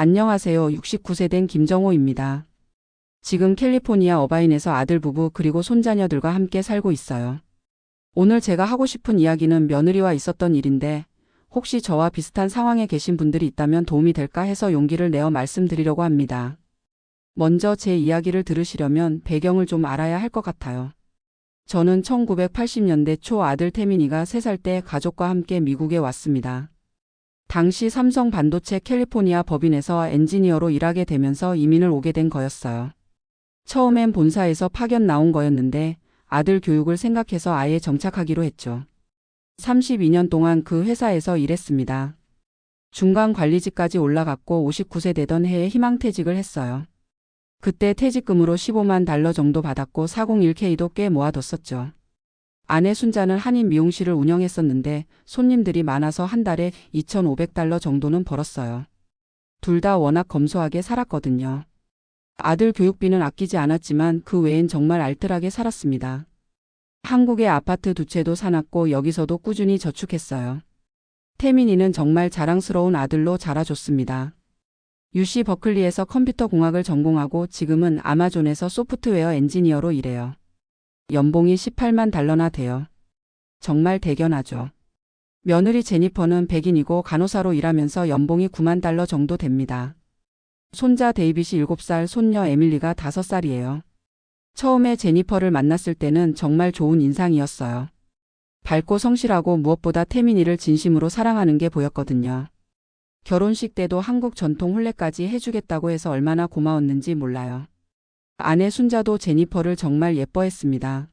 안녕하세요. 69세 된 김정호입니다. 지금 캘리포니아 어바인에서 아들 부부 그리고 손자녀들과 함께 살고 있어요. 오늘 제가 하고 싶은 이야기는 며느리와 있었던 일인데 혹시 저와 비슷한 상황에 계신 분들이 있다면 도움이 될까 해서 용기를 내어 말씀드리려고 합니다. 먼저 제 이야기를 들으시려면 배경을 좀 알아야 할 것 같아요. 저는 1980년대 초 아들 태민이가 3살 때 가족과 함께 미국에 왔습니다. 당시 삼성 반도체 캘리포니아 법인에서 엔지니어로 일하게 되면서 이민을 오게 된 거였어요. 처음엔 본사에서 파견 나온 거였는데 아들 교육을 생각해서 아예 정착하기로 했죠. 32년 동안 그 회사에서 일했습니다. 중간 관리직까지 올라갔고 59세 되던 해에 희망퇴직을 했어요. 그때 퇴직금으로 15만 달러 정도 받았고 401k도 꽤 모아뒀었죠. 아내 순자는 한인 미용실을 운영했었는데 손님들이 많아서 한 달에 2,500달러 정도는 벌었어요. 둘 다 워낙 검소하게 살았거든요. 아들 교육비는 아끼지 않았지만 그 외엔 정말 알뜰하게 살았습니다. 한국에 아파트 2채도 사놨고 여기서도 꾸준히 저축했어요. 태민이는 정말 자랑스러운 아들로 자라줬습니다. UC 버클리에서 컴퓨터 공학을 전공하고 지금은 아마존에서 소프트웨어 엔지니어로 일해요. 연봉이 18만 달러나 돼요. 정말 대견하죠. 며느리 제니퍼는 백인이고 간호사로 일하면서 연봉이 9만 달러 정도 됩니다. 손자 데이빗이 7살, 손녀 에밀리가 5살이에요. 처음에 제니퍼를 만났을 때는 정말 좋은 인상이었어요. 밝고 성실하고 무엇보다 태민이를 진심으로 사랑하는 게 보였거든요. 결혼식 때도 한국 전통 혼례까지 해주겠다고 해서 얼마나 고마웠는지 몰라요. 아내 순자도 제니퍼를 정말 예뻐했습니다.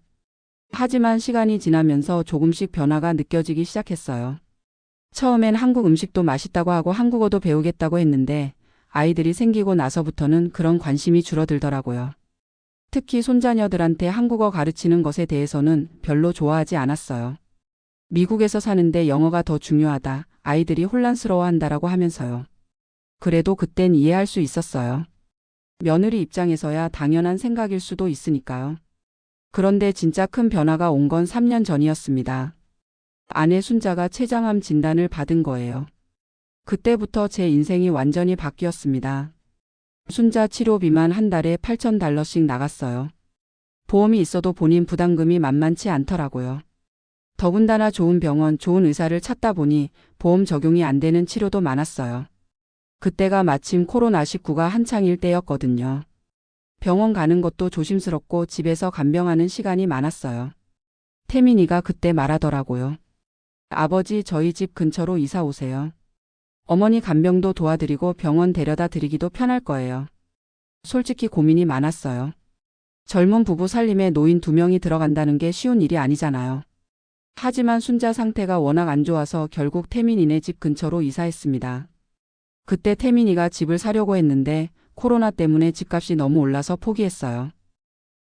하지만 시간이 지나면서 조금씩 변화가 느껴지기 시작했어요. 처음엔 한국 음식도 맛있다고 하고 한국어도 배우겠다고 했는데 아이들이 생기고 나서부터는 그런 관심이 줄어들더라고요. 특히 손자녀들한테 한국어 가르치는 것에 대해서는 별로 좋아하지 않았어요. 미국에서 사는데 영어가 더 중요하다, 아이들이 혼란스러워한다라고 하면서요. 그래도 그땐 이해할 수 있었어요. 며느리 입장에서야 당연한 생각일 수도 있으니까요. 그런데 진짜 큰 변화가 온 건 3년 전이었습니다. 아내 순자가 췌장암 진단을 받은 거예요. 그때부터 제 인생이 완전히 바뀌었습니다. 순자 치료비만 한 달에 8,000달러씩 나갔어요. 보험이 있어도 본인 부담금이 만만치 않더라고요. 더군다나 좋은 병원, 좋은 의사를 찾다 보니 보험 적용이 안 되는 치료도 많았어요. 그때가 마침 코로나19가 한창일 때였거든요. 병원 가는 것도 조심스럽고 집에서 간병하는 시간이 많았어요. 태민이가 그때 말하더라고요. 아버지, 저희 집 근처로 이사 오세요. 어머니 간병도 도와드리고 병원 데려다 드리기도 편할 거예요. 솔직히 고민이 많았어요. 젊은 부부 살림에 노인 2명이 들어간다는 게 쉬운 일이 아니잖아요. 하지만 순자 상태가 워낙 안 좋아서 결국 태민이네 집 근처로 이사했습니다. 그때 태민이가 집을 사려고 했는데 코로나 때문에 집값이 너무 올라서 포기했어요.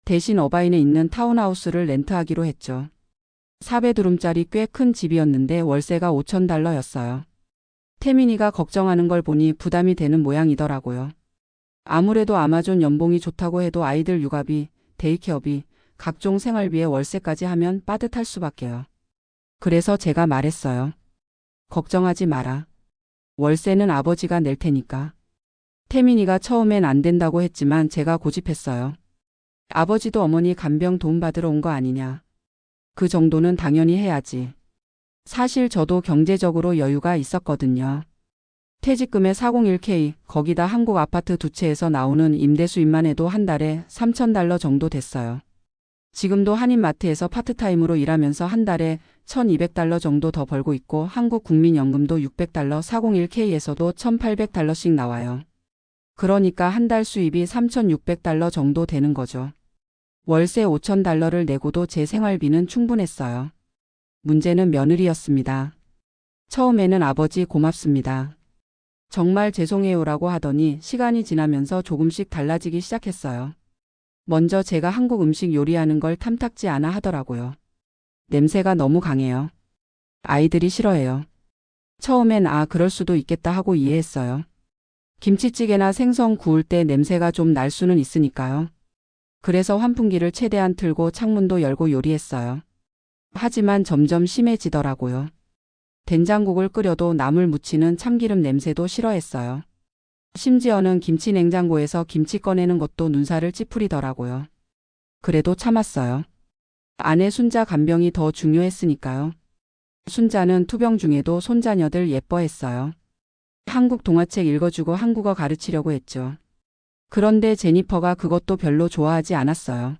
대신 어바인에 있는 타운하우스를 렌트하기로 했죠. 4베드룸짜리 꽤 큰 집이었는데 월세가 5,000달러였어요. 태민이가 걱정하는 걸 보니 부담이 되는 모양이더라고요. 아무래도 아마존 연봉이 좋다고 해도 아이들 육아비, 데이케어비, 각종 생활비에 월세까지 하면 빠듯할 수밖에요. 그래서 제가 말했어요. 걱정하지 마라. 월세는 아버지가 낼 테니까. 태민이가 처음엔 안 된다고 했지만 제가 고집했어요. 아버지도 어머니 간병 도움받으러 온 거 아니냐. 그 정도는 당연히 해야지. 사실 저도 경제적으로 여유가 있었거든요. 퇴직금에 401k, 거기다 한국 아파트 2채에서 나오는 임대 수입만 해도 한 달에 3,000달러 정도 됐어요. 지금도 한인마트에서 파트타임으로 일하면서 한 달에 1,200달러 정도 더 벌고 있고 한국 국민연금도 600달러, 401k에서도 1,800달러씩 나와요. 그러니까 한 달 수입이 3,600달러 정도 되는 거죠. 월세 5,000달러를 내고도 제 생활비는 충분했어요. 문제는 며느리였습니다. 처음에는 아버지 고맙습니다. 정말 죄송해요라고 하더니 시간이 지나면서 조금씩 달라지기 시작했어요. 먼저 제가 한국 음식 요리하는 걸 탐탁지 않아 하더라고요. 냄새가 너무 강해요. 아이들이 싫어해요. 처음엔 그럴 수도 있겠다 하고 이해했어요. 김치찌개나 생선 구울 때 냄새가 좀 날 수는 있으니까요. 그래서 환풍기를 최대한 틀고 창문도 열고 요리했어요. 하지만 점점 심해지더라고요. 된장국을 끓여도 나물 묻히는 참기름 냄새도 싫어했어요. 심지어는 김치 냉장고에서 김치 꺼내는 것도 눈살을 찌푸리더라고요. 그래도 참았어요. 아내 순자 간병이 더 중요했으니까요. 순자는 투병 중에도 손자녀들 예뻐했어요. 한국 동화책 읽어주고 한국어 가르치려고 했죠. 그런데 제니퍼가 그것도 별로 좋아하지 않았어요.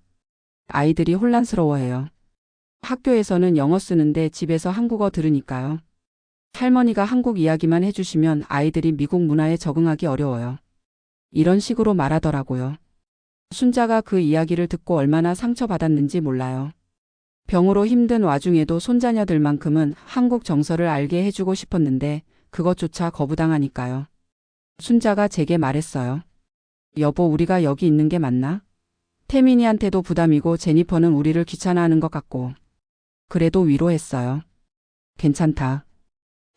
아이들이 혼란스러워해요. 학교에서는 영어 쓰는데 집에서 한국어 들으니까요. 할머니가 한국 이야기만 해주시면 아이들이 미국 문화에 적응하기 어려워요. 이런 식으로 말하더라고요. 순자가 그 이야기를 듣고 얼마나 상처받았는지 몰라요. 병으로 힘든 와중에도 손자녀들만큼은 한국 정서를 알게 해주고 싶었는데 그것조차 거부당하니까요. 순자가 제게 말했어요. 여보, 우리가 여기 있는 게 맞나? 태민이한테도 부담이고 제니퍼는 우리를 귀찮아하는 것 같고. 그래도 위로했어요. 괜찮다.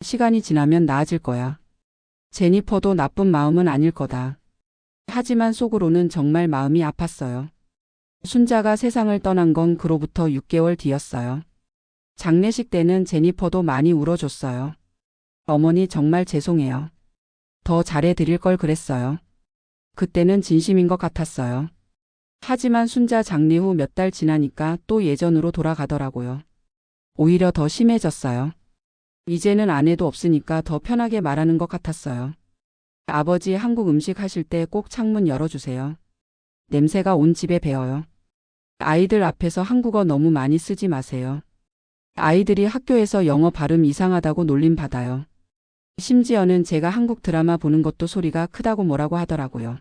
시간이 지나면 나아질 거야. 제니퍼도 나쁜 마음은 아닐 거다. 하지만 속으로는 정말 마음이 아팠어요. 순자가 세상을 떠난 건 그로부터 6개월 뒤였어요. 장례식 때는 제니퍼도 많이 울어줬어요. 어머니 정말 죄송해요. 더 잘해드릴 걸 그랬어요. 그때는 진심인 것 같았어요. 하지만 순자 장례 후 몇 달 지나니까 또 예전으로 돌아가더라고요. 오히려 더 심해졌어요. 이제는 아내도 없으니까 더 편하게 말하는 것 같았어요. 아버지 한국 음식 하실 때 꼭 창문 열어주세요. 냄새가 온 집에 배어요. 아이들 앞에서 한국어 너무 많이 쓰지 마세요. 아이들이 학교에서 영어 발음 이상하다고 놀림 받아요. 심지어는 제가 한국 드라마 보는 것도 소리가 크다고 뭐라고 하더라고요.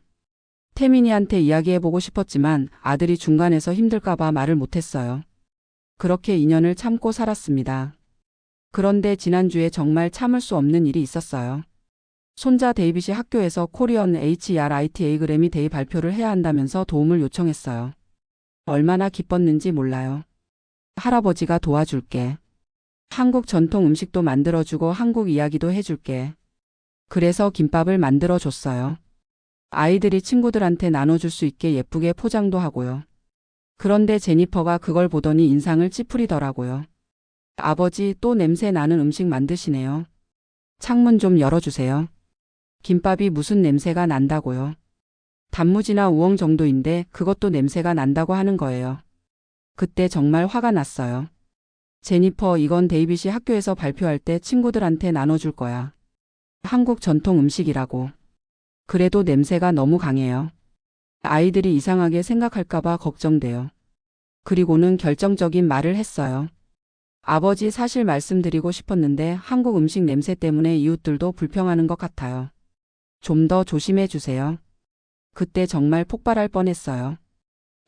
태민이한테 이야기해보고 싶었지만 아들이 중간에서 힘들까봐 말을 못했어요. 그렇게 2년을 참고 살았습니다. 그런데 지난주에 정말 참을 수 없는 일이 있었어요. 손자 데이빗이 학교에서 코리언 HRITA 그래미 데이 발표를 해야 한다면서 도움을 요청했어요. 얼마나 기뻤는지 몰라요. 할아버지가 도와줄게. 한국 전통 음식도 만들어주고 한국 이야기도 해줄게. 그래서 김밥을 만들어줬어요. 아이들이 친구들한테 나눠줄 수 있게 예쁘게 포장도 하고요. 그런데 제니퍼가 그걸 보더니 인상을 찌푸리더라고요. 아버지, 또 냄새 나는 음식 만드시네요. 창문 좀 열어주세요. 김밥이 무슨 냄새가 난다고요. 단무지나 우엉 정도인데 그것도 냄새가 난다고 하는 거예요. 그때 정말 화가 났어요. 제니퍼, 이건 데이빗이 학교에서 발표할 때 친구들한테 나눠줄 거야. 한국 전통 음식이라고. 그래도 냄새가 너무 강해요. 아이들이 이상하게 생각할까봐 걱정돼요. 그리고는 결정적인 말을 했어요. 아버지, 사실 말씀드리고 싶었는데 한국 음식 냄새 때문에 이웃들도 불평하는 것 같아요. 좀 더 조심해 주세요. 그때 정말 폭발할 뻔했어요.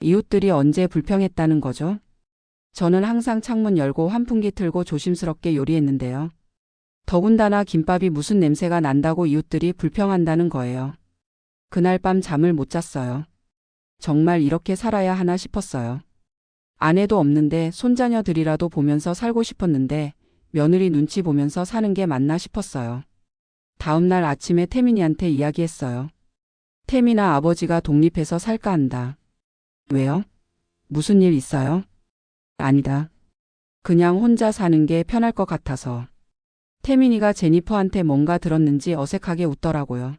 이웃들이 언제 불평했다는 거죠? 저는 항상 창문 열고 환풍기 틀고 조심스럽게 요리했는데요. 더군다나 김밥이 무슨 냄새가 난다고 이웃들이 불평한다는 거예요. 그날 밤 잠을 못 잤어요. 정말 이렇게 살아야 하나 싶었어요. 아내도 없는데 손자녀들이라도 보면서 살고 싶었는데 며느리 눈치 보면서 사는 게 맞나 싶었어요. 다음 날 아침에 태민이한테 이야기했어요. 태민아, 아버지가 독립해서 살까 한다. 왜요? 무슨 일 있어요? 아니다. 그냥 혼자 사는 게 편할 것 같아서. 태민이가 제니퍼한테 뭔가 들었는지 어색하게 웃더라고요.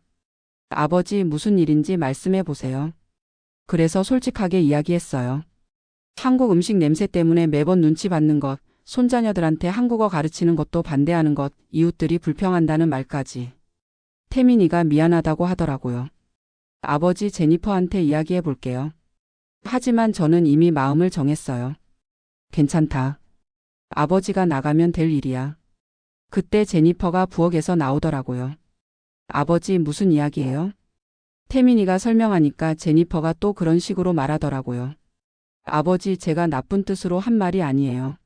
아버지, 무슨 일인지 말씀해 보세요. 그래서 솔직하게 이야기했어요. 한국 음식 냄새 때문에 매번 눈치 받는 것, 손자녀들한테 한국어 가르치는 것도 반대하는 것, 이웃들이 불평한다는 말까지. 태민이가 미안하다고 하더라고요. 아버지, 제니퍼한테 이야기해 볼게요. 하지만 저는 이미 마음을 정했어요. 괜찮다. 아버지가 나가면 될 일이야. 그때 제니퍼가 부엌에서 나오더라고요. 아버지, 무슨 이야기예요? 태민이가 설명하니까 제니퍼가 또 그런 식으로 말하더라고요. 아버지, 제가 나쁜 뜻으로 한 말이 아니에요.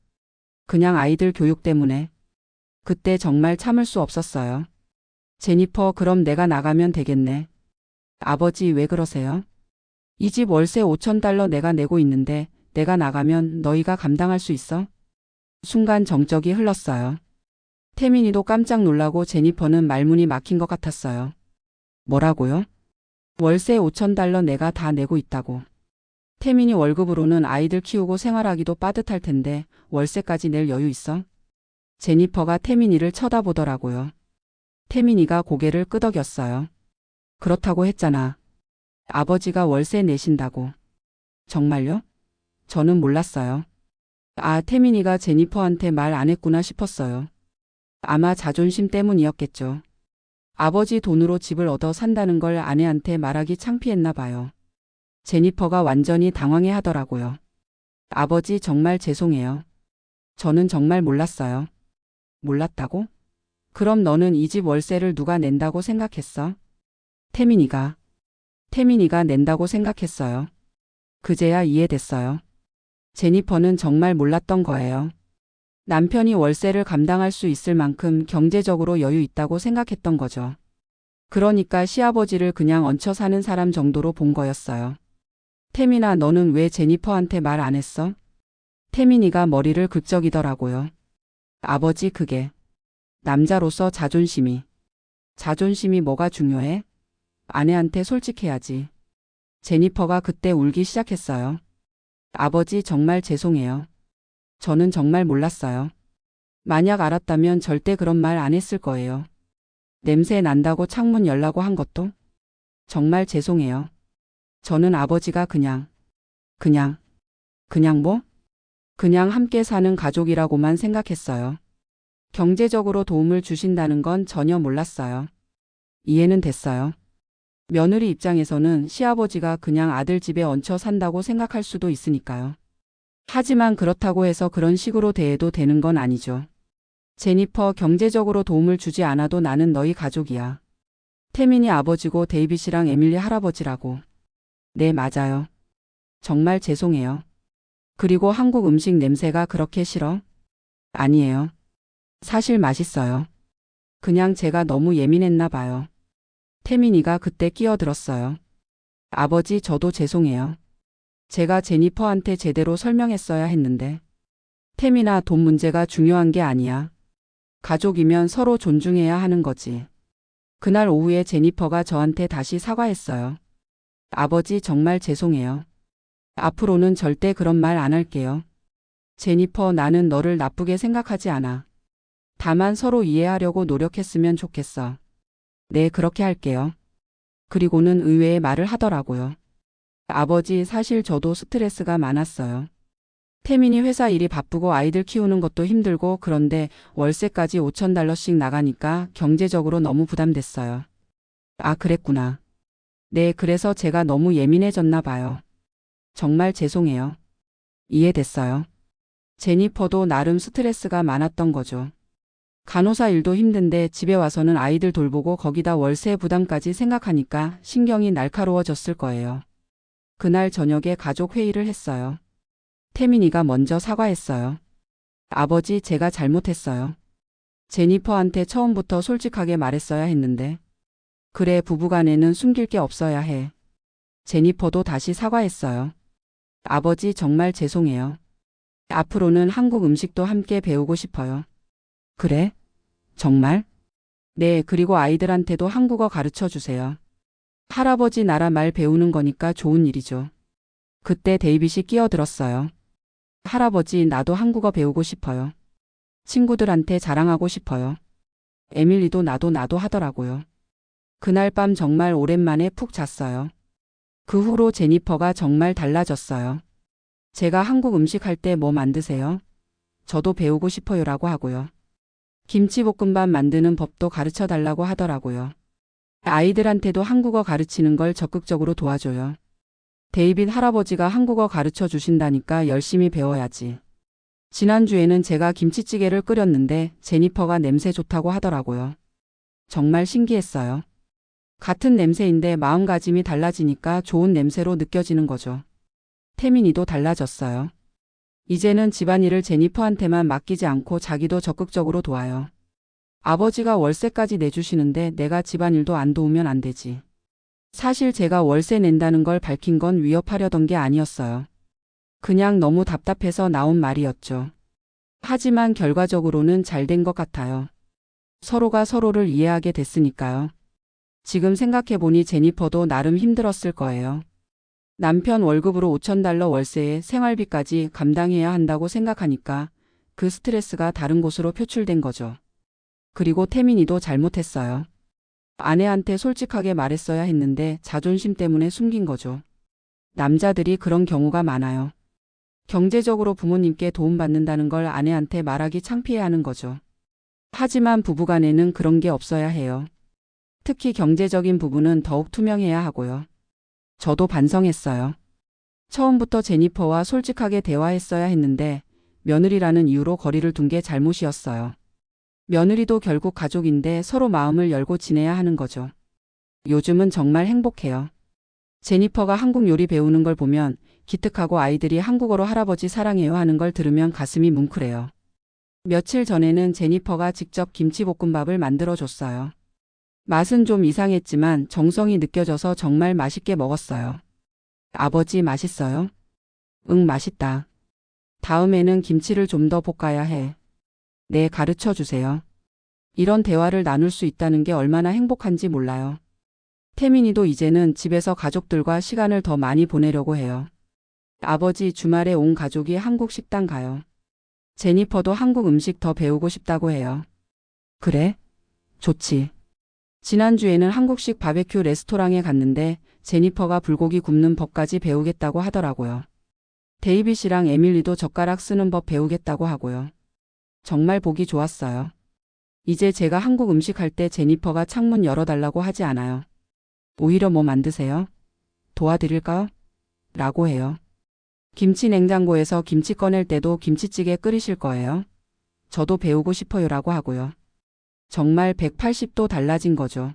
그냥 아이들 교육 때문에. 그때 정말 참을 수 없었어요. 제니퍼, 그럼 내가 나가면 되겠네. 아버지, 왜 그러세요? 이 집 월세 $5,000 내가 내고 있는데 내가 나가면 너희가 감당할 수 있어? 순간 정적이 흘렀어요. 태민이도 깜짝 놀라고 제니퍼는 말문이 막힌 것 같았어요. 뭐라고요? 월세 $5,000 내가 다 내고 있다고. 태민이 월급으로는 아이들 키우고 생활하기도 빠듯할 텐데 월세까지 낼 여유 있어? 제니퍼가 태민이를 쳐다보더라고요. 태민이가 고개를 끄덕였어요. 그렇다고 했잖아. 아버지가 월세 내신다고. 정말요? 저는 몰랐어요. 아, 태민이가 제니퍼한테 말 안 했구나 싶었어요. 아마 자존심 때문이었겠죠. 아버지 돈으로 집을 얻어 산다는 걸 아내한테 말하기 창피했나 봐요. 제니퍼가 완전히 당황해 하더라고요. 아버지 정말 죄송해요. 저는 정말 몰랐어요. 몰랐다고? 그럼 너는 이 집 월세를 누가 낸다고 생각했어? 태민이가. 태민이가 낸다고 생각했어요. 그제야 이해됐어요. 제니퍼는 정말 몰랐던 거예요. 남편이 월세를 감당할 수 있을 만큼 경제적으로 여유 있다고 생각했던 거죠. 그러니까 시아버지를 그냥 얹혀 사는 사람 정도로 본 거였어요. 태민아, 너는 왜 제니퍼한테 말 안 했어? 태민이가 머리를 긁적이더라고요. 아버지, 그게 남자로서 자존심이. 자존심이 뭐가 중요해? 아내한테 솔직해야지. 제니퍼가 그때 울기 시작했어요. 아버지 정말 죄송해요. 저는 정말 몰랐어요. 만약 알았다면 절대 그런 말 안 했을 거예요. 냄새 난다고 창문 열라고 한 것도? 정말 죄송해요. 저는 아버지가 그냥 뭐? 그냥 함께 사는 가족이라고만 생각했어요. 경제적으로 도움을 주신다는 건 전혀 몰랐어요. 이해는 됐어요. 며느리 입장에서는 시아버지가 그냥 아들 집에 얹혀 산다고 생각할 수도 있으니까요. 하지만 그렇다고 해서 그런 식으로 대해도 되는 건 아니죠. 제니퍼, 경제적으로 도움을 주지 않아도 나는 너희 가족이야. 태민이 아버지고 데이빗이랑 에밀리 할아버지라고. 네, 맞아요. 정말 죄송해요. 그리고 한국 음식 냄새가 그렇게 싫어? 아니에요. 사실 맛있어요. 그냥 제가 너무 예민했나 봐요. 태민이가 그때 끼어들었어요. 아버지, 저도 죄송해요. 제가 제니퍼한테 제대로 설명했어야 했는데. 태민아, 돈 문제가 중요한 게 아니야. 가족이면 서로 존중해야 하는 거지. 그날 오후에 제니퍼가 저한테 다시 사과했어요. 아버지, 정말 죄송해요. 앞으로는 절대 그런 말 안 할게요. 제니퍼, 나는 너를 나쁘게 생각하지 않아. 다만 서로 이해하려고 노력했으면 좋겠어. 네, 그렇게 할게요. 그리고는 의외의 말을 하더라고요. 아버지, 사실 저도 스트레스가 많았어요. 태민이 회사 일이 바쁘고 아이들 키우는 것도 힘들고, 그런데 월세까지 $5,000씩 나가니까 경제적으로 너무 부담됐어요. 아, 그랬구나. 네, 그래서 제가 너무 예민해졌나 봐요. 정말 죄송해요. 이해됐어요. 제니퍼도 나름 스트레스가 많았던 거죠. 간호사 일도 힘든데 집에 와서는 아이들 돌보고 거기다 월세 부담까지 생각하니까 신경이 날카로워졌을 거예요. 그날 저녁에 가족 회의를 했어요. 태민이가 먼저 사과했어요. 아버지, 제가 잘못했어요. 제니퍼한테 처음부터 솔직하게 말했어야 했는데. 그래, 부부간에는 숨길 게 없어야 해. 제니퍼도 다시 사과했어요. 아버지, 정말 죄송해요. 앞으로는 한국 음식도 함께 배우고 싶어요. 그래? 정말? 네, 그리고 아이들한테도 한국어 가르쳐 주세요. 할아버지 나라 말 배우는 거니까 좋은 일이죠. 그때 데이빗이 끼어들었어요. 할아버지, 나도 한국어 배우고 싶어요. 친구들한테 자랑하고 싶어요. 에밀리도 나도 하더라고요. 그날 밤 정말 오랜만에 푹 잤어요. 그 후로 제니퍼가 정말 달라졌어요. 제가 한국 음식 할 때 뭐 만드세요? 저도 배우고 싶어요라고 하고요. 김치볶음밥 만드는 법도 가르쳐 달라고 하더라고요. 아이들한테도 한국어 가르치는 걸 적극적으로 도와줘요. 데이빗 할아버지가 한국어 가르쳐 주신다니까 열심히 배워야지. 지난주에는 제가 김치찌개를 끓였는데 제니퍼가 냄새 좋다고 하더라고요. 정말 신기했어요. 같은 냄새인데 마음가짐이 달라지니까 좋은 냄새로 느껴지는 거죠. 태민이도 달라졌어요. 이제는 집안일을 제니퍼한테만 맡기지 않고 자기도 적극적으로 도와요. 아버지가 월세까지 내주시는데 내가 집안일도 안 도우면 안 되지. 사실 제가 월세 낸다는 걸 밝힌 건 위협하려던 게 아니었어요. 그냥 너무 답답해서 나온 말이었죠. 하지만 결과적으로는 잘 된 것 같아요. 서로가 서로를 이해하게 됐으니까요. 지금 생각해보니 제니퍼도 나름 힘들었을 거예요. 남편 월급으로 $5,000 월세에 생활비까지 감당해야 한다고 생각하니까 그 스트레스가 다른 곳으로 표출된 거죠. 그리고 태민이도 잘못했어요. 아내한테 솔직하게 말했어야 했는데 자존심 때문에 숨긴 거죠. 남자들이 그런 경우가 많아요. 경제적으로 부모님께 도움받는다는 걸 아내한테 말하기 창피해하는 거죠. 하지만 부부간에는 그런 게 없어야 해요. 특히 경제적인 부분은 더욱 투명해야 하고요. 저도 반성했어요. 처음부터 제니퍼와 솔직하게 대화했어야 했는데 며느리라는 이유로 거리를 둔 게 잘못이었어요. 며느리도 결국 가족인데 서로 마음을 열고 지내야 하는 거죠. 요즘은 정말 행복해요. 제니퍼가 한국 요리 배우는 걸 보면 기특하고 아이들이 한국어로 할아버지 사랑해요 하는 걸 들으면 가슴이 뭉클해요. 며칠 전에는 제니퍼가 직접 김치볶음밥을 만들어 줬어요. 맛은 좀 이상했지만 정성이 느껴져서 정말 맛있게 먹었어요. 아버지 맛있어요? 응, 맛있다. 다음에는 김치를 좀 더 볶아야 해. 네, 가르쳐 주세요. 이런 대화를 나눌 수 있다는 게 얼마나 행복한지 몰라요. 태민이도 이제는 집에서 가족들과 시간을 더 많이 보내려고 해요. 아버지 주말에 온 가족이 한국 식당 가요. 제니퍼도 한국 음식 더 배우고 싶다고 해요. 그래? 좋지. 지난주에는 한국식 바베큐 레스토랑에 갔는데 제니퍼가 불고기 굽는 법까지 배우겠다고 하더라고요. 데이빗이랑 에밀리도 젓가락 쓰는 법 배우겠다고 하고요. 정말 보기 좋았어요. 이제 제가 한국 음식 할 때 제니퍼가 창문 열어달라고 하지 않아요. 오히려 뭐 만드세요? 도와드릴까요? 라고 해요. 김치 냉장고에서 김치 꺼낼 때도 김치찌개 끓이실 거예요? 저도 배우고 싶어요 라고 하고요. 정말 180도 달라진 거죠.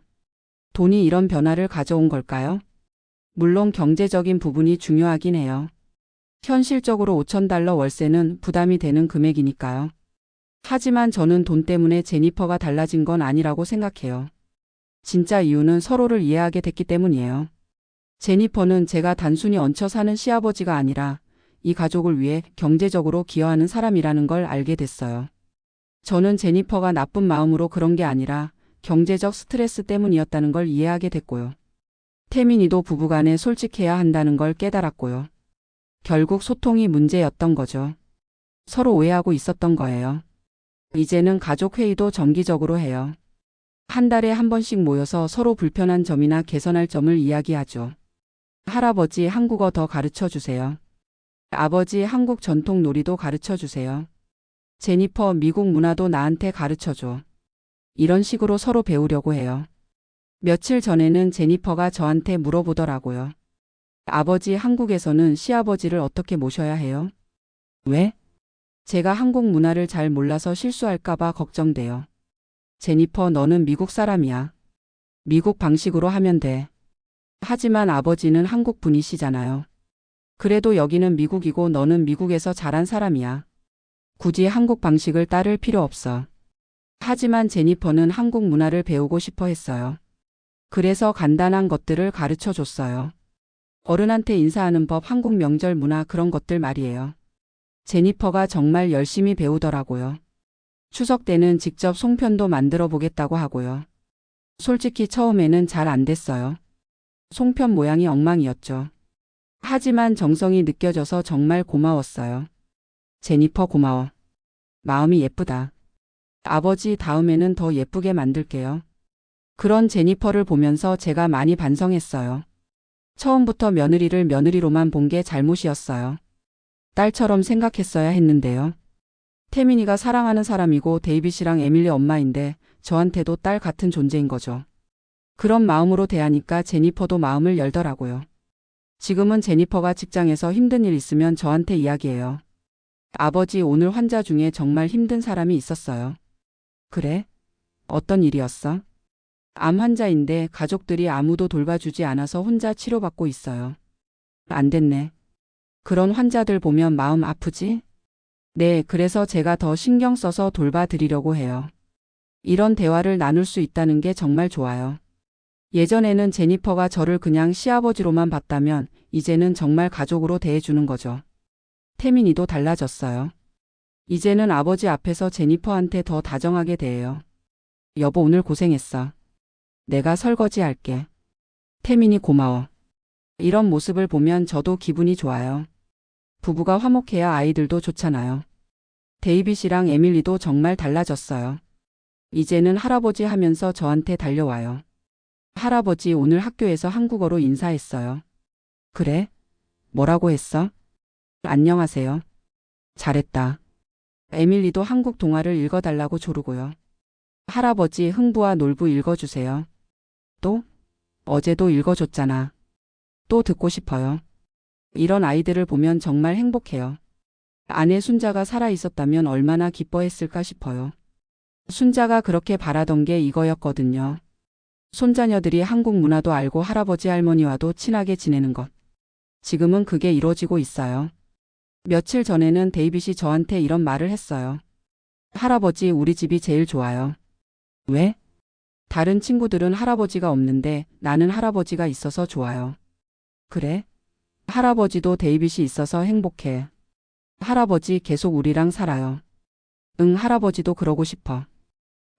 돈이 이런 변화를 가져온 걸까요? 물론 경제적인 부분이 중요하긴 해요. 현실적으로 $5,000 월세는 부담이 되는 금액이니까요. 하지만 저는 돈 때문에 제니퍼가 달라진 건 아니라고 생각해요. 진짜 이유는 서로를 이해하게 됐기 때문이에요. 제니퍼는 제가 단순히 얹혀 사는 시아버지가 아니라 이 가족을 위해 경제적으로 기여하는 사람이라는 걸 알게 됐어요. 저는 제니퍼가 나쁜 마음으로 그런 게 아니라 경제적 스트레스 때문이었다는 걸 이해하게 됐고요. 태민이도 부부간에 솔직해야 한다는 걸 깨달았고요. 결국 소통이 문제였던 거죠. 서로 오해하고 있었던 거예요. 이제는 가족 회의도 정기적으로 해요. 한 달에 한 번씩 모여서 서로 불편한 점이나 개선할 점을 이야기하죠. 할아버지 한국어 더 가르쳐 주세요. 아버지 한국 전통 놀이도 가르쳐 주세요. 제니퍼 미국 문화도 나한테 가르쳐 줘. 이런 식으로 서로 배우려고 해요. 며칠 전에는 제니퍼가 저한테 물어보더라고요. 아버지 한국에서는 시아버지를 어떻게 모셔야 해요? 왜? 제가 한국 문화를 잘 몰라서 실수할까봐 걱정돼요. 제니퍼 너는 미국 사람이야. 미국 방식으로 하면 돼. 하지만 아버지는 한국 분이시잖아요. 그래도 여기는 미국이고 너는 미국에서 자란 사람이야. 굳이 한국 방식을 따를 필요 없어. 하지만 제니퍼는 한국 문화를 배우고 싶어 했어요. 그래서 간단한 것들을 가르쳐 줬어요. 어른한테 인사하는 법, 한국 명절 문화 그런 것들 말이에요. 제니퍼가 정말 열심히 배우더라고요. 추석 때는 직접 송편도 만들어 보겠다고 하고요. 솔직히 처음에는 잘 안 됐어요. 송편 모양이 엉망이었죠. 하지만 정성이 느껴져서 정말 고마웠어요. 제니퍼 고마워. 마음이 예쁘다. 아버지 다음에는 더 예쁘게 만들게요. 그런 제니퍼를 보면서 제가 많이 반성했어요. 처음부터 며느리를 며느리로만 본 게 잘못이었어요. 딸처럼 생각했어야 했는데요. 태민이가 사랑하는 사람이고 데이빗이랑 에밀리 엄마인데 저한테도 딸 같은 존재인 거죠. 그런 마음으로 대하니까 제니퍼도 마음을 열더라고요. 지금은 제니퍼가 직장에서 힘든 일 있으면 저한테 이야기해요. 아버지 오늘 환자 중에 정말 힘든 사람이 있었어요. 그래? 어떤 일이었어? 암 환자인데 가족들이 아무도 돌봐주지 않아서 혼자 치료받고 있어요. 안 됐네. 그런 환자들 보면 마음 아프지? 네, 그래서 제가 더 신경 써서 돌봐드리려고 해요. 이런 대화를 나눌 수 있다는 게 정말 좋아요. 예전에는 제니퍼가 저를 그냥 시아버지로만 봤다면 이제는 정말 가족으로 대해주는 거죠. 태민이도 달라졌어요. 이제는 아버지 앞에서 제니퍼한테 더 다정하게 대해요. 여보 오늘 고생했어. 내가 설거지 할게. 태민이 고마워. 이런 모습을 보면 저도 기분이 좋아요. 부부가 화목해야 아이들도 좋잖아요. 데이빗이랑 에밀리도 정말 달라졌어요. 이제는 할아버지 하면서 저한테 달려와요. 할아버지 오늘 학교에서 한국어로 인사했어요. 그래? 뭐라고 했어? 안녕하세요. 잘했다. 에밀리도 한국 동화를 읽어달라고 조르고요. 할아버지 흥부와 놀부 읽어주세요. 또? 어제도 읽어줬잖아. 또 듣고 싶어요. 이런 아이들을 보면 정말 행복해요. 아내 순자가 살아있었다면 얼마나 기뻐했을까 싶어요. 순자가 그렇게 바라던 게 이거였거든요. 손자녀들이 한국 문화도 알고 할아버지 할머니와도 친하게 지내는 것. 지금은 그게 이루어지고 있어요. 며칠 전에는 데이빗이 저한테 이런 말을 했어요. 할아버지 우리 집이 제일 좋아요. 왜? 다른 친구들은 할아버지가 없는데 나는 할아버지가 있어서 좋아요. 그래? 할아버지도 데이빗이 있어서 행복해. 할아버지 계속 우리랑 살아요. 응, 할아버지도 그러고 싶어.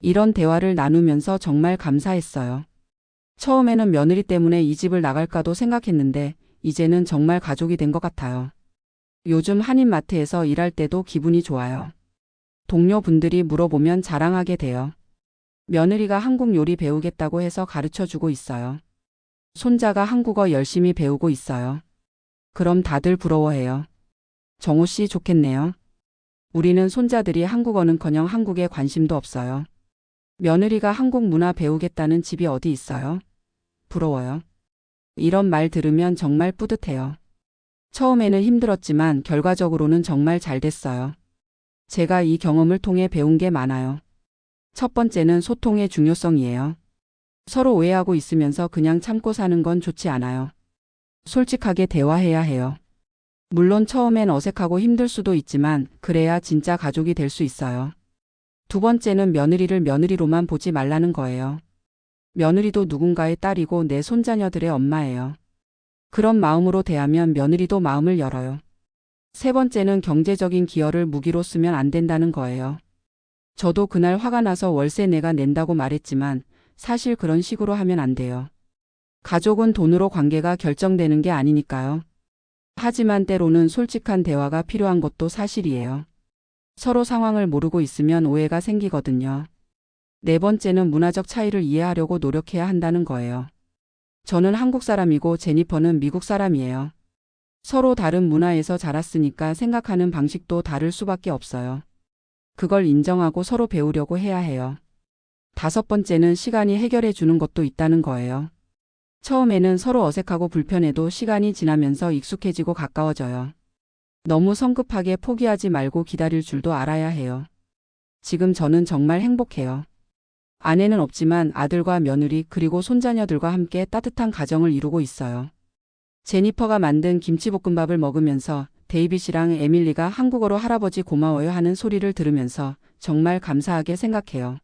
이런 대화를 나누면서 정말 감사했어요. 처음에는 며느리 때문에 이 집을 나갈까도 생각했는데 이제는 정말 가족이 된 것 같아요. 요즘 한인마트에서 일할 때도 기분이 좋아요. 동료분들이 물어보면 자랑하게 돼요. 며느리가 한국 요리 배우겠다고 해서 가르쳐주고 있어요. 손자가 한국어 열심히 배우고 있어요. 그럼 다들 부러워해요. 정호 씨 좋겠네요. 우리는 손자들이 한국어는커녕 한국에 관심도 없어요. 며느리가 한국 문화 배우겠다는 집이 어디 있어요? 부러워요. 이런 말 들으면 정말 뿌듯해요. 처음에는 힘들었지만 결과적으로는 정말 잘 됐어요. 제가 이 경험을 통해 배운 게 많아요. 첫 번째는 소통의 중요성이에요. 서로 오해하고 있으면서 그냥 참고 사는 건 좋지 않아요. 솔직하게 대화해야 해요. 물론 처음엔 어색하고 힘들 수도 있지만 그래야 진짜 가족이 될 수 있어요. 두 번째는 며느리를 며느리로만 보지 말라는 거예요. 며느리도 누군가의 딸이고 내 손자녀들의 엄마예요. 그런 마음으로 대하면 며느리도 마음을 열어요. 세 번째는 경제적인 기여를 무기로 쓰면 안 된다는 거예요. 저도 그날 화가 나서 월세 내가 낸다고 말했지만 사실 그런 식으로 하면 안 돼요. 가족은 돈으로 관계가 결정되는 게 아니니까요. 하지만 때로는 솔직한 대화가 필요한 것도 사실이에요. 서로 상황을 모르고 있으면 오해가 생기거든요. 네 번째는 문화적 차이를 이해하려고 노력해야 한다는 거예요. 저는 한국 사람이고 제니퍼는 미국 사람이에요. 서로 다른 문화에서 자랐으니까 생각하는 방식도 다를 수밖에 없어요. 그걸 인정하고 서로 배우려고 해야 해요. 다섯 번째는 시간이 해결해 주는 것도 있다는 거예요. 처음에는 서로 어색하고 불편해도 시간이 지나면서 익숙해지고 가까워져요. 너무 성급하게 포기하지 말고 기다릴 줄도 알아야 해요. 지금 저는 정말 행복해요. 아내는 없지만 아들과 며느리 그리고 손자녀들과 함께 따뜻한 가정을 이루고 있어요. 제니퍼가 만든 김치볶음밥을 먹으면서 데이빗이랑 에밀리가 한국어로 할아버지 고마워요 하는 소리를 들으면서 정말 감사하게 생각해요.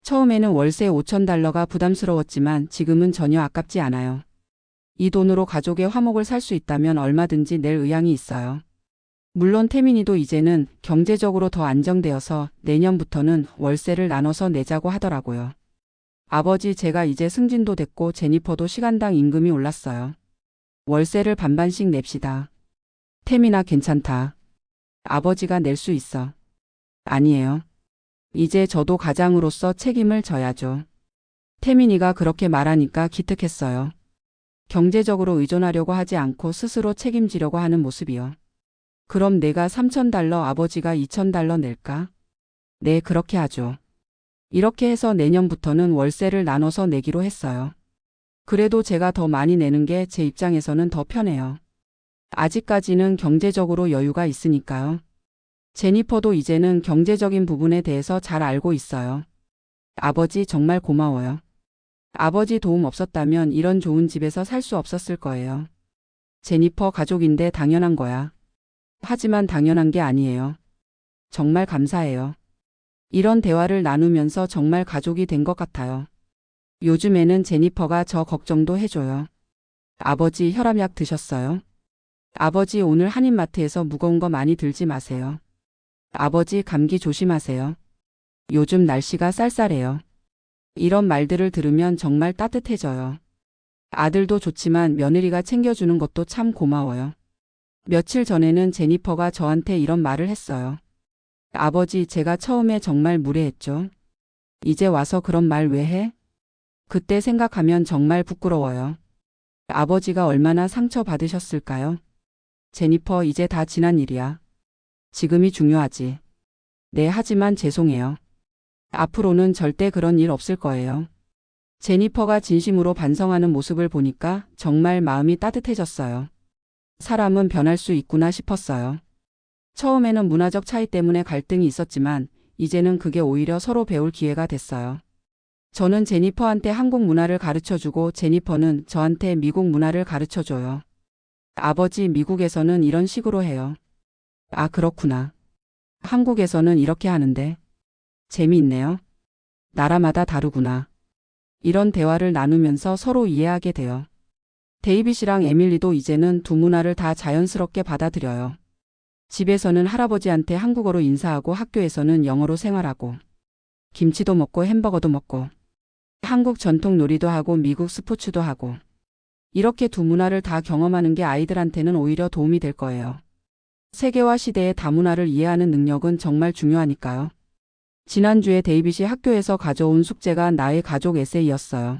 처음에는 월세 $5,000가 부담스러웠지만 지금은 전혀 아깝지 않아요. 이 돈으로 가족의 화목을 살 수 있다면 얼마든지 낼 의향이 있어요. 물론 태민이도 이제는 경제적으로 더 안정되어서 내년부터는 월세를 나눠서 내자고 하더라고요. 아버지 제가 이제 승진도 됐고 제니퍼도 시간당 임금이 올랐어요. 월세를 반반씩 냅시다. 태민아 괜찮다. 아버지가 낼 수 있어. 아니에요. 이제 저도 가장으로서 책임을 져야죠. 태민이가 그렇게 말하니까 기특했어요. 경제적으로 의존하려고 하지 않고 스스로 책임지려고 하는 모습이요. 그럼 내가 $3,000 아버지가 $2,000 낼까? 네, 그렇게 하죠. 이렇게 해서 내년부터는 월세를 나눠서 내기로 했어요. 그래도 제가 더 많이 내는 게 제 입장에서는 더 편해요. 아직까지는 경제적으로 여유가 있으니까요. 제니퍼도 이제는 경제적인 부분에 대해서 잘 알고 있어요. 아버지 정말 고마워요. 아버지 도움 없었다면 이런 좋은 집에서 살 수 없었을 거예요. 제니퍼 가족인데 당연한 거야. 하지만 당연한 게 아니에요. 정말 감사해요. 이런 대화를 나누면서 정말 가족이 된 것 같아요. 요즘에는 제니퍼가 저 걱정도 해줘요. 아버지 혈압약 드셨어요? 아버지 오늘 한인마트에서 무거운 거 많이 들지 마세요. 아버지 감기 조심하세요. 요즘 날씨가 쌀쌀해요. 이런 말들을 들으면 정말 따뜻해져요. 아들도 좋지만 며느리가 챙겨주는 것도 참 고마워요. 며칠 전에는 제니퍼가 저한테 이런 말을 했어요. 아버지 제가 처음에 정말 무례했죠. 이제 와서 그런 말 왜 해? 그때 생각하면 정말 부끄러워요. 아버지가 얼마나 상처받으셨을까요? 제니퍼, 이제 다 지난 일이야. 지금이 중요하지. 네, 하지만 죄송해요. 앞으로는 절대 그런 일 없을 거예요. 제니퍼가 진심으로 반성하는 모습을 보니까 정말 마음이 따뜻해졌어요. 사람은 변할 수 있구나 싶었어요. 처음에는 문화적 차이 때문에 갈등이 있었지만 이제는 그게 오히려 서로 배울 기회가 됐어요. 저는 제니퍼한테 한국 문화를 가르쳐주고 제니퍼는 저한테 미국 문화를 가르쳐줘요. 아버지, 미국에서는 이런 식으로 해요. 아, 그렇구나. 한국에서는 이렇게 하는데. 재미있네요. 나라마다 다르구나. 이런 대화를 나누면서 서로 이해하게 돼요. 데이빗이랑 에밀리도 이제는 두 문화를 다 자연스럽게 받아들여요. 집에서는 할아버지한테 한국어로 인사하고 학교에서는 영어로 생활하고 김치도 먹고 햄버거도 먹고 한국 전통 놀이도 하고 미국 스포츠도 하고 이렇게 두 문화를 다 경험하는 게 아이들한테는 오히려 도움이 될 거예요. 세계와 시대의 다문화를 이해하는 능력은 정말 중요하니까요. 지난주에 데이빗이 학교에서 가져온 숙제가 나의 가족 에세이였어요.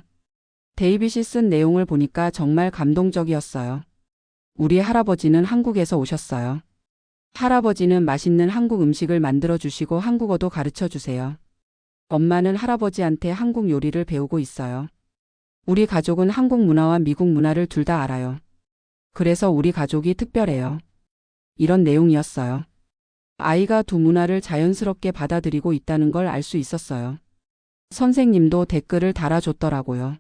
데이빗이 쓴 내용을 보니까 정말 감동적이었어요. 우리 할아버지는 한국에서 오셨어요. 할아버지는 맛있는 한국 음식을 만들어 주시고 한국어도 가르쳐 주세요. 엄마는 할아버지한테 한국 요리를 배우고 있어요. 우리 가족은 한국 문화와 미국 문화를 둘 다 알아요. 그래서 우리 가족이 특별해요. 이런 내용이었어요. 아이가 두 문화를 자연스럽게 받아들이고 있다는 걸 알 수 있었어요. 선생님도 댓글을 달아줬더라고요.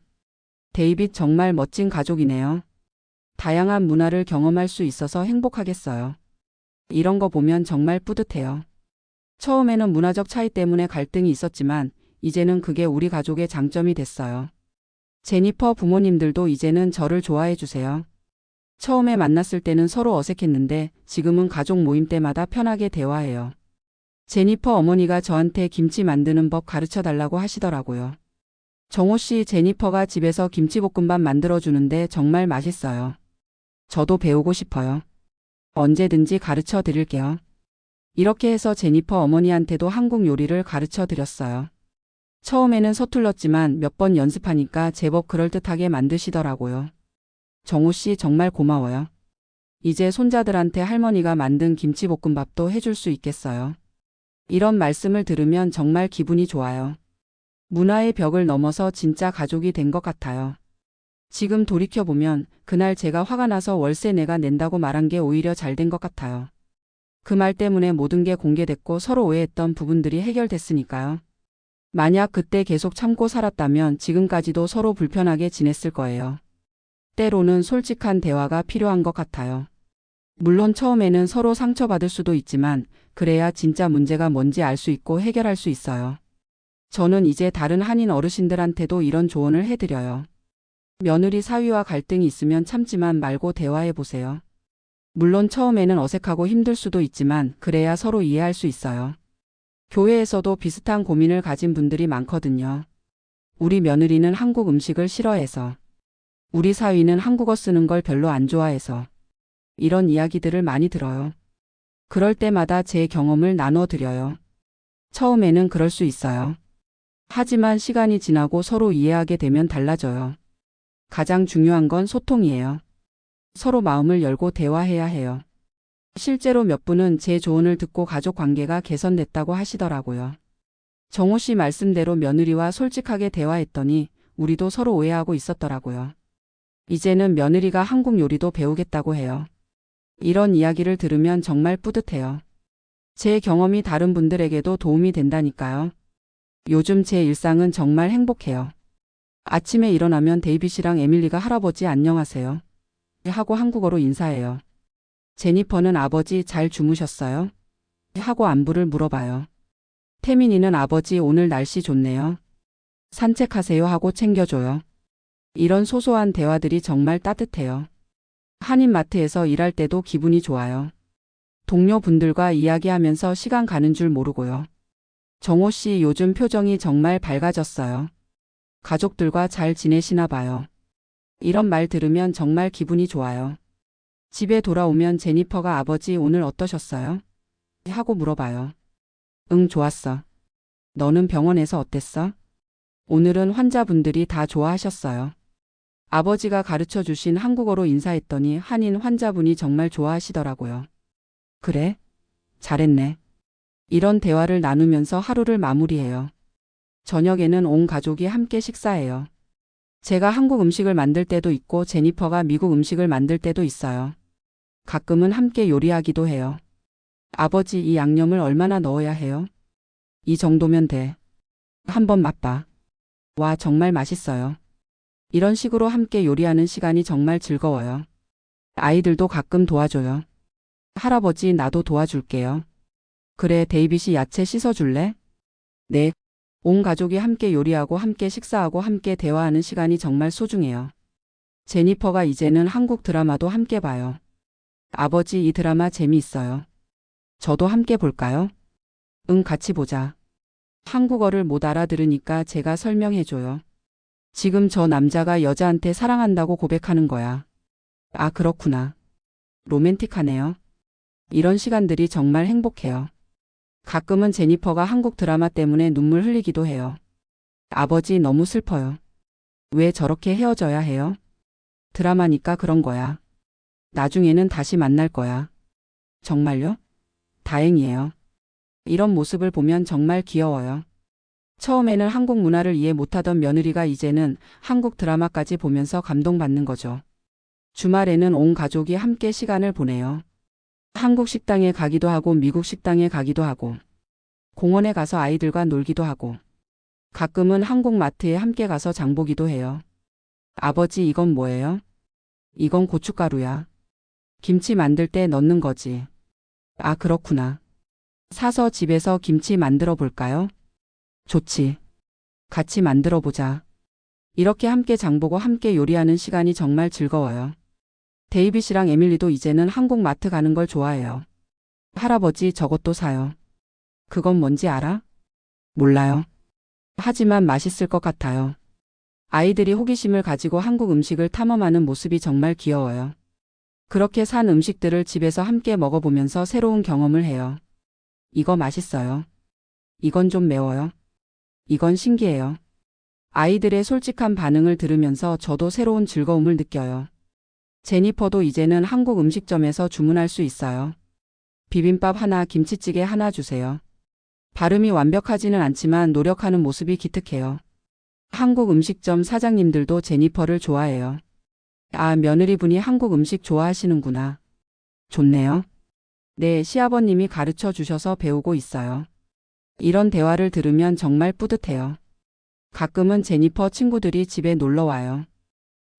데이빗, 정말 멋진 가족이네요. 다양한 문화를 경험할 수 있어서 행복하겠어요. 이런 거 보면 정말 뿌듯해요. 처음에는 문화적 차이 때문에 갈등이 있었지만 이제는 그게 우리 가족의 장점이 됐어요. 제니퍼 부모님들도 이제는 저를 좋아해 주세요. 처음에 만났을 때는 서로 어색했는데 지금은 가족 모임 때마다 편하게 대화해요. 제니퍼 어머니가 저한테 김치 만드는 법 가르쳐 달라고 하시더라고요. 정호 씨, 제니퍼가 집에서 김치볶음밥 만들어 주는데 정말 맛있어요. 저도 배우고 싶어요. 언제든지 가르쳐 드릴게요. 이렇게 해서 제니퍼 어머니한테도 한국 요리를 가르쳐 드렸어요. 처음에는 서툴렀지만 몇 번 연습하니까 제법 그럴듯하게 만드시더라고요. 정호 씨, 정말 고마워요. 이제 손자들한테 할머니가 만든 김치볶음밥도 해줄 수 있겠어요. 이런 말씀을 들으면 정말 기분이 좋아요. 문화의 벽을 넘어서 진짜 가족이 된 것 같아요. 지금 돌이켜보면 그날 제가 화가 나서 월세 내가 낸다고 말한 게 오히려 잘 된 것 같아요. 그 말 때문에 모든 게 공개됐고 서로 오해했던 부분들이 해결됐으니까요. 만약 그때 계속 참고 살았다면 지금까지도 서로 불편하게 지냈을 거예요. 때로는 솔직한 대화가 필요한 것 같아요. 물론 처음에는 서로 상처받을 수도 있지만 그래야 진짜 문제가 뭔지 알 수 있고 해결할 수 있어요. 저는 이제 다른 한인 어르신들한테도 이런 조언을 해드려요. 며느리 사위와 갈등이 있으면 참지만 말고 대화해 보세요. 물론 처음에는 어색하고 힘들 수도 있지만 그래야 서로 이해할 수 있어요. 교회에서도 비슷한 고민을 가진 분들이 많거든요. 우리 며느리는 한국 음식을 싫어해서, 우리 사위는 한국어 쓰는 걸 별로 안 좋아해서 이런 이야기들을 많이 들어요. 그럴 때마다 제 경험을 나눠드려요. 처음에는 그럴 수 있어요. 하지만 시간이 지나고 서로 이해하게 되면 달라져요. 가장 중요한 건 소통이에요. 서로 마음을 열고 대화해야 해요. 실제로 몇 분은 제 조언을 듣고 가족 관계가 개선됐다고 하시더라고요. 정호 씨 말씀대로 며느리와 솔직하게 대화했더니 우리도 서로 오해하고 있었더라고요. 이제는 며느리가 한국 요리도 배우겠다고 해요. 이런 이야기를 들으면 정말 뿌듯해요. 제 경험이 다른 분들에게도 도움이 된다니까요. 요즘 제 일상은 정말 행복해요. 아침에 일어나면 데이빗이랑 에밀리가 할아버지 안녕하세요 하고 한국어로 인사해요. 제니퍼는 아버지 잘 주무셨어요? 하고 안부를 물어봐요. 태민이는 아버지 오늘 날씨 좋네요. 산책하세요 하고 챙겨줘요. 이런 소소한 대화들이 정말 따뜻해요. 한인마트에서 일할 때도 기분이 좋아요. 동료분들과 이야기하면서 시간 가는 줄 모르고요. 정호 씨 요즘 표정이 정말 밝아졌어요. 가족들과 잘 지내시나 봐요. 이런 말 들으면 정말 기분이 좋아요. 집에 돌아오면 제니퍼가 아버지 오늘 어떠셨어요? 하고 물어봐요. 응, 좋았어. 너는 병원에서 어땠어? 오늘은 환자분들이 다 좋아하셨어요. 아버지가 가르쳐 주신 한국어로 인사했더니 한인 환자분이 정말 좋아하시더라고요. 그래? 잘했네. 이런 대화를 나누면서 하루를 마무리해요. 저녁에는 온 가족이 함께 식사해요. 제가 한국 음식을 만들 때도 있고 제니퍼가 미국 음식을 만들 때도 있어요. 가끔은 함께 요리하기도 해요. 아버지, 이 양념을 얼마나 넣어야 해요? 이 정도면 돼. 한번 맛봐. 와, 정말 맛있어요. 이런 식으로 함께 요리하는 시간이 정말 즐거워요. 아이들도 가끔 도와줘요. 할아버지, 나도 도와줄게요. 그래, 데이빗이 야채 씻어줄래? 네. 온 가족이 함께 요리하고 함께 식사하고 함께 대화하는 시간이 정말 소중해요. 제니퍼가 이제는 한국 드라마도 함께 봐요. 아버지, 이 드라마 재미있어요. 저도 함께 볼까요? 응, 같이 보자. 한국어를 못 알아들으니까 제가 설명해줘요. 지금 저 남자가 여자한테 사랑한다고 고백하는 거야. 아, 그렇구나. 로맨틱하네요. 이런 시간들이 정말 행복해요. 가끔은 제니퍼가 한국 드라마 때문에 눈물 흘리기도 해요. 아버지, 너무 슬퍼요. 왜 저렇게 헤어져야 해요? 드라마니까 그런 거야. 나중에는 다시 만날 거야. 정말요? 다행이에요. 이런 모습을 보면 정말 귀여워요. 처음에는 한국 문화를 이해 못하던 며느리가 이제는 한국 드라마까지 보면서 감동받는 거죠. 주말에는 온 가족이 함께 시간을 보내요. 한국 식당에 가기도 하고 미국 식당에 가기도 하고 공원에 가서 아이들과 놀기도 하고 가끔은 한국 마트에 함께 가서 장 보기도 해요. 아버지, 이건 뭐예요? 이건 고춧가루야. 김치 만들 때 넣는 거지. 아, 그렇구나. 사서 집에서 김치 만들어 볼까요? 좋지. 같이 만들어 보자. 이렇게 함께 장 보고 함께 요리하는 시간이 정말 즐거워요. 데이빗이랑 에밀리도 이제는 한국 마트 가는 걸 좋아해요. 할아버지, 저것도 사요. 그건 뭔지 알아? 몰라요. 하지만 맛있을 것 같아요. 아이들이 호기심을 가지고 한국 음식을 탐험하는 모습이 정말 귀여워요. 그렇게 산 음식들을 집에서 함께 먹어보면서 새로운 경험을 해요. 이거 맛있어요. 이건 좀 매워요. 이건 신기해요. 아이들의 솔직한 반응을 들으면서 저도 새로운 즐거움을 느껴요. 제니퍼도 이제는 한국 음식점에서 주문할 수 있어요. 비빔밥 하나, 김치찌개 하나 주세요. 발음이 완벽하지는 않지만 노력하는 모습이 기특해요. 한국 음식점 사장님들도 제니퍼를 좋아해요. 아, 며느리분이 한국 음식 좋아하시는구나. 좋네요. 네, 시아버님이 가르쳐 주셔서 배우고 있어요. 이런 대화를 들으면 정말 뿌듯해요. 가끔은 제니퍼 친구들이 집에 놀러 와요.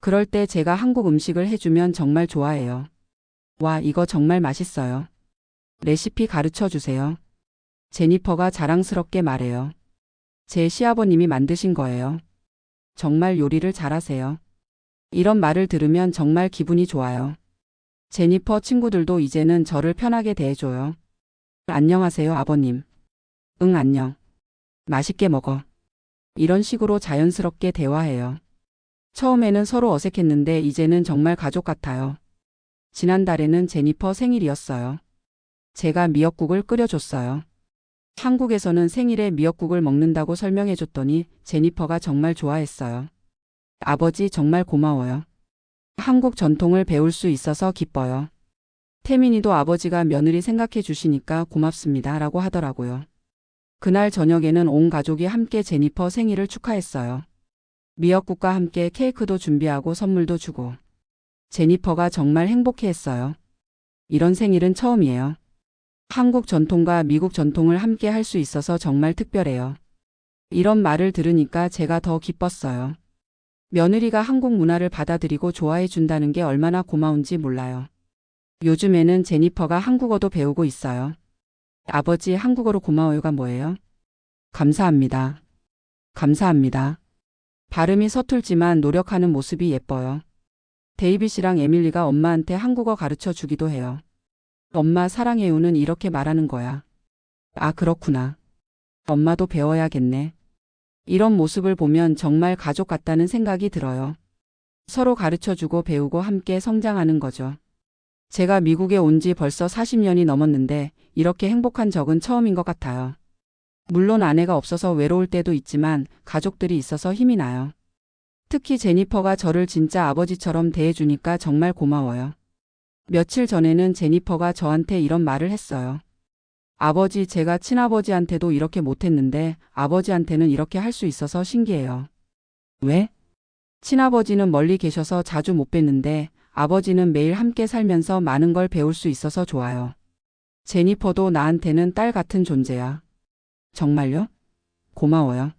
그럴 때 제가 한국 음식을 해주면 정말 좋아해요. 와, 이거 정말 맛있어요. 레시피 가르쳐 주세요. 제니퍼가 자랑스럽게 말해요. 제 시아버님이 만드신 거예요. 정말 요리를 잘하세요. 이런 말을 들으면 정말 기분이 좋아요. 제니퍼 친구들도 이제는 저를 편하게 대해줘요. 안녕하세요, 아버님. 응, 안녕. 맛있게 먹어. 이런 식으로 자연스럽게 대화해요. 처음에는 서로 어색했는데 이제는 정말 가족 같아요. 지난달에는 제니퍼 생일이었어요. 제가 미역국을 끓여줬어요. 한국에서는 생일에 미역국을 먹는다고 설명해줬더니 제니퍼가 정말 좋아했어요. 아버지, 정말 고마워요. 한국 전통을 배울 수 있어서 기뻐요. 태민이도 아버지가 며느리 생각해 주시니까 고맙습니다 라고 하더라고요. 그날 저녁에는 온 가족이 함께 제니퍼 생일을 축하했어요. 미역국과 함께 케이크도 준비하고 선물도 주고. 제니퍼가 정말 행복해했어요. 이런 생일은 처음이에요. 한국 전통과 미국 전통을 함께 할 수 있어서 정말 특별해요. 이런 말을 들으니까 제가 더 기뻤어요. 며느리가 한국 문화를 받아들이고 좋아해 준다는 게 얼마나 고마운지 몰라요. 요즘에는 제니퍼가 한국어도 배우고 있어요. 아버지, 한국어로 고마워요가 뭐예요? 감사합니다. 감사합니다. 발음이 서툴지만 노력하는 모습이 예뻐요. 데이빗이랑 에밀리가 엄마한테 한국어 가르쳐 주기도 해요. 엄마 사랑해요는 이렇게 말하는 거야. 아, 그렇구나. 엄마도 배워야겠네. 이런 모습을 보면 정말 가족 같다는 생각이 들어요. 서로 가르쳐주고 배우고 함께 성장하는 거죠. 제가 미국에 온 지 벌써 40년이 넘었는데 이렇게 행복한 적은 처음인 것 같아요. 물론 아내가 없어서 외로울 때도 있지만 가족들이 있어서 힘이 나요. 특히 제니퍼가 저를 진짜 아버지처럼 대해주니까 정말 고마워요. 며칠 전에는 제니퍼가 저한테 이런 말을 했어요. 아버지, 제가 친아버지한테도 이렇게 못했는데 아버지한테는 이렇게 할 수 있어서 신기해요. 왜? 친아버지는 멀리 계셔서 자주 못 뵀는데 아버지는 매일 함께 살면서 많은 걸 배울 수 있어서 좋아요. 제니퍼도 나한테는 딸 같은 존재야. 정말요? 고마워요.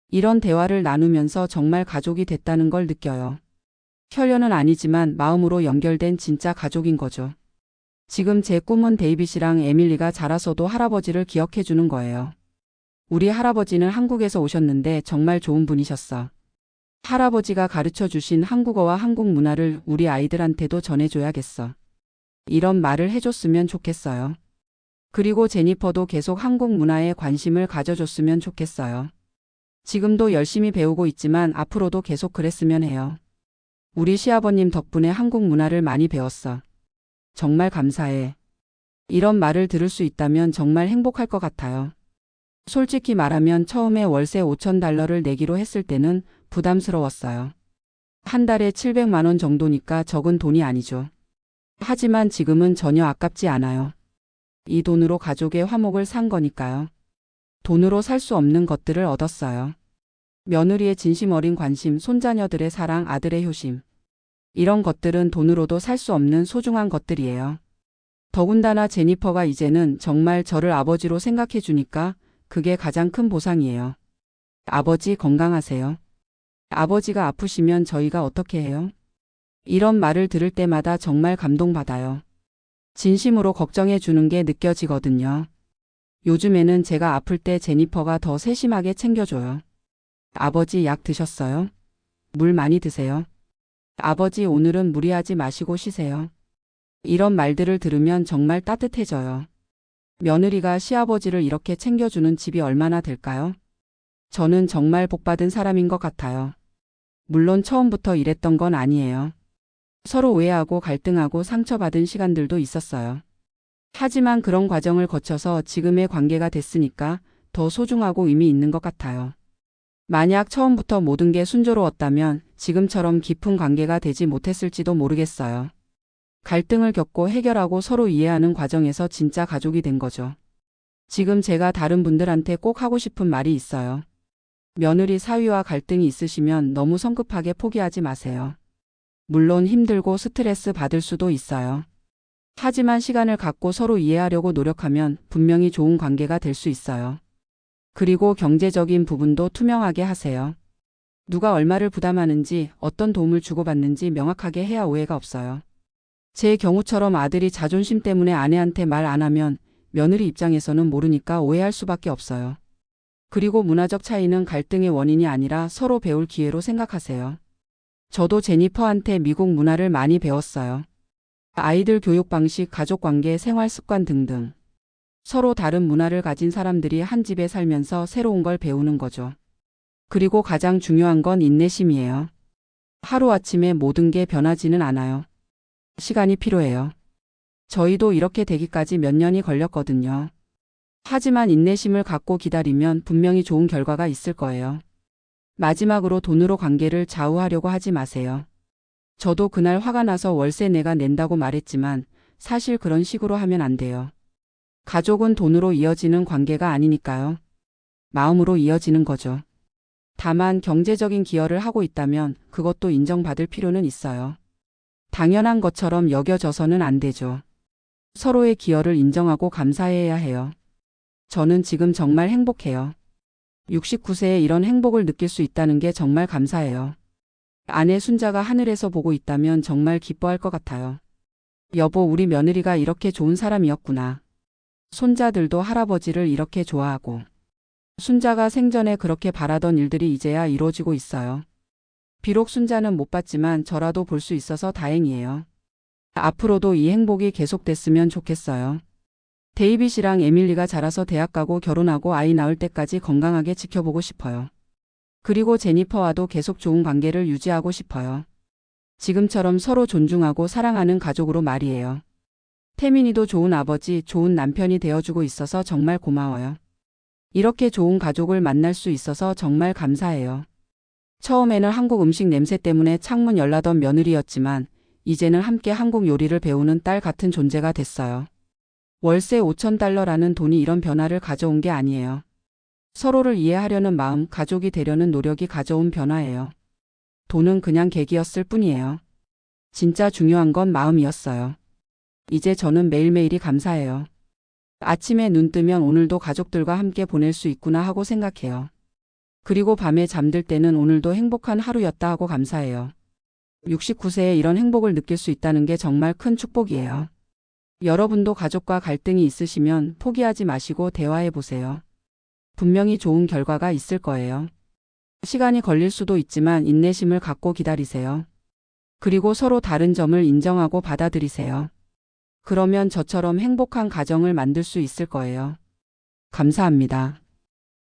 이런 대화를 나누면서 정말 가족이 됐다는 걸 느껴요. 혈연은 아니지만 마음으로 연결된 진짜 가족인 거죠. 지금 제 꿈은 데이빗이랑 에밀리가 자라서도 할아버지를 기억해 주는 거예요. 우리 할아버지는 한국에서 오셨는데 정말 좋은 분이셨어. 할아버지가 가르쳐 주신 한국어와 한국 문화를 우리 아이들한테도 전해줘야겠어. 이런 말을 해줬으면 좋겠어요. 그리고 제니퍼도 계속 한국 문화에 관심을 가져줬으면 좋겠어요. 지금도 열심히 배우고 있지만 앞으로도 계속 그랬으면 해요. 우리 시아버님 덕분에 한국 문화를 많이 배웠어. 정말 감사해. 이런 말을 들을 수 있다면 정말 행복할 것 같아요. 솔직히 말하면 처음에 월세 $5,000를 내기로 했을 때는 부담스러웠어요. 한 달에 700만 원 정도니까 적은 돈이 아니죠. 하지만 지금은 전혀 아깝지 않아요. 이 돈으로 가족의 화목을 산 거니까요. 돈으로 살 수 없는 것들을 얻었어요. 며느리의 진심 어린 관심, 손자녀들의 사랑, 아들의 효심. 이런 것들은 돈으로도 살 수 없는 소중한 것들이에요. 더군다나 제니퍼가 이제는 정말 저를 아버지로 생각해 주니까 그게 가장 큰 보상이에요. 아버지 건강하세요. 아버지가 아프시면 저희가 어떻게 해요? 이런 말을 들을 때마다 정말 감동받아요. 진심으로 걱정해 주는 게 느껴지거든요. 요즘에는 제가 아플 때 제니퍼가 더 세심하게 챙겨줘요. 아버지 약 드셨어요? 물 많이 드세요. 아버지 오늘은 무리하지 마시고 쉬세요. 이런 말들을 들으면 정말 따뜻해져요. 며느리가 시아버지를 이렇게 챙겨주는 집이 얼마나 될까요? 저는 정말 복받은 사람인 것 같아요. 물론 처음부터 이랬던 건 아니에요. 서로 오해하고 갈등하고 상처받은 시간들도 있었어요. 하지만 그런 과정을 거쳐서 지금의 관계가 됐으니까 더 소중하고 의미 있는 것 같아요. 만약 처음부터 모든 게 순조로웠다면 지금처럼 깊은 관계가 되지 못했을지도 모르겠어요. 갈등을 겪고 해결하고 서로 이해하는 과정에서 진짜 가족이 된 거죠. 지금 제가 다른 분들한테 꼭 하고 싶은 말이 있어요. 며느리 사위와 갈등이 있으시면 너무 성급하게 포기하지 마세요. 물론 힘들고 스트레스 받을 수도 있어요. 하지만 시간을 갖고 서로 이해하려고 노력하면 분명히 좋은 관계가 될 수 있어요. 그리고 경제적인 부분도 투명하게 하세요. 누가 얼마를 부담하는지, 어떤 도움을 주고받는지 명확하게 해야 오해가 없어요. 제 경우처럼 아들이 자존심 때문에 아내한테 말 안 하면 며느리 입장에서는 모르니까 오해할 수밖에 없어요. 그리고 문화적 차이는 갈등의 원인이 아니라 서로 배울 기회로 생각하세요. 저도 제니퍼한테 미국 문화를 많이 배웠어요. 아이들 교육 방식, 가족 관계, 생활 습관 등등. 서로 다른 문화를 가진 사람들이 한 집에 살면서 새로운 걸 배우는 거죠. 그리고 가장 중요한 건 인내심이에요. 하루아침에 모든 게 변하지는 않아요. 시간이 필요해요. 저희도 이렇게 되기까지 몇 년이 걸렸거든요. 하지만 인내심을 갖고 기다리면 분명히 좋은 결과가 있을 거예요. 마지막으로 돈으로 관계를 좌우하려고 하지 마세요. 저도 그날 화가 나서 월세 내가 낸다고 말했지만 사실 그런 식으로 하면 안 돼요. 가족은 돈으로 이어지는 관계가 아니니까요. 마음으로 이어지는 거죠. 다만 경제적인 기여를 하고 있다면 그것도 인정받을 필요는 있어요. 당연한 것처럼 여겨져서는 안 되죠. 서로의 기여를 인정하고 감사해야 해요. 저는 지금 정말 행복해요. 69세에 이런 행복을 느낄 수 있다는 게 정말 감사해요. 아내 순자가 하늘에서 보고 있다면 정말 기뻐할 것 같아요. 여보, 우리 며느리가 이렇게 좋은 사람이었구나. 손자들도 할아버지를 이렇게 좋아하고. 순자가 생전에 그렇게 바라던 일들이 이제야 이루어지고 있어요. 비록 순자는 못 봤지만 저라도 볼 수 있어서 다행이에요. 앞으로도 이 행복이 계속됐으면 좋겠어요. 데이빗이랑 에밀리가 자라서 대학 가고 결혼하고 아이 낳을 때까지 건강하게 지켜보고 싶어요. 그리고 제니퍼와도 계속 좋은 관계를 유지하고 싶어요. 지금처럼 서로 존중하고 사랑하는 가족으로 말이에요. 태민이도 좋은 아버지, 좋은 남편이 되어주고 있어서 정말 고마워요. 이렇게 좋은 가족을 만날 수 있어서 정말 감사해요. 처음에는 한국 음식 냄새 때문에 창문 열나던 며느리였지만 이제는 함께 한국 요리를 배우는 딸 같은 존재가 됐어요. 월세 5,000달러라는 돈이 이런 변화를 가져온 게 아니에요. 서로를 이해하려는 마음, 가족이 되려는 노력이 가져온 변화예요. 돈은 그냥 계기였을 뿐이에요. 진짜 중요한 건 마음이었어요. 이제 저는 매일매일이 감사해요. 아침에 눈 뜨면 오늘도 가족들과 함께 보낼 수 있구나 하고 생각해요. 그리고 밤에 잠들 때는 오늘도 행복한 하루였다 하고 감사해요. 69세에 이런 행복을 느낄 수 있다는 게 정말 큰 축복이에요. 여러분도 가족과 갈등이 있으시면 포기하지 마시고 대화해 보세요. 분명히 좋은 결과가 있을 거예요. 시간이 걸릴 수도 있지만 인내심을 갖고 기다리세요. 그리고 서로 다른 점을 인정하고 받아들이세요. 그러면 저처럼 행복한 가정을 만들 수 있을 거예요. 감사합니다.